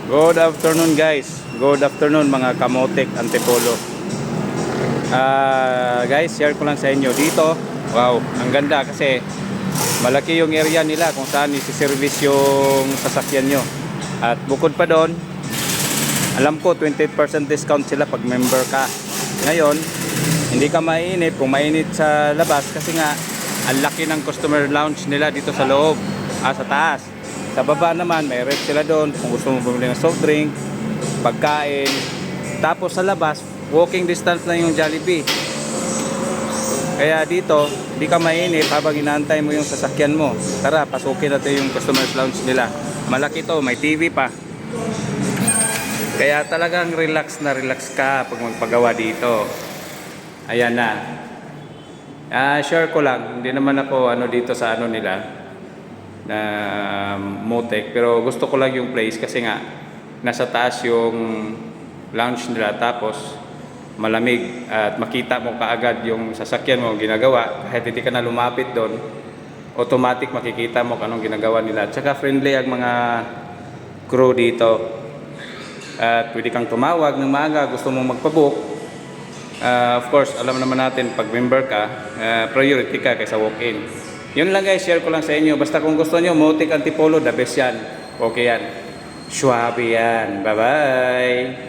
Good afternoon guys. Good afternoon mga kamotek Antipolo. Guys, share ko lang sa inyo dito. Wow, ang ganda kasi malaki yung area nila kung saan isi-service yung sasakyan nyo. At bukod pa doon, alam ko 20% discount sila pag member ka. Ngayon, hindi ka mainit kung mainit sa labas kasi nga ang laki ng customer lounge nila dito sa loob, sa taas. Sa baba naman, may ref sila doon kung gusto mo bumili ng soft drink, pagkain. Tapos sa labas, walking distance na yung Jollibee. Kaya dito, di ka mainit habang inaantay mo yung sasakyan mo. Tara, pasukin natin yung customers lounge nila. Malaki to, may TV pa. Kaya talagang relax na relax ka pag magpagawa dito. Ayan na. Share ko lang, hindi naman ako dito sa nila na Motek, pero gusto ko lang yung place kasi nga nasa taas yung lounge nila, tapos malamig at makita mo kaagad yung sasakyan mo ginagawa. Kahit hindi ka na lumapit doon, automatic makikita mo kung anong ginagawa nila. At saka friendly ang mga crew dito. At pwede kang tumawag ng maaga, gusto mong magpabook. Of course, alam naman natin pag member ka, priority ka kaysa walk-in. Yun lang guys, share ko lang sa inyo. Basta kung gusto nyo, Motek Antipolo, the best yan. Okay yan. Suwabe yan. Bye-bye.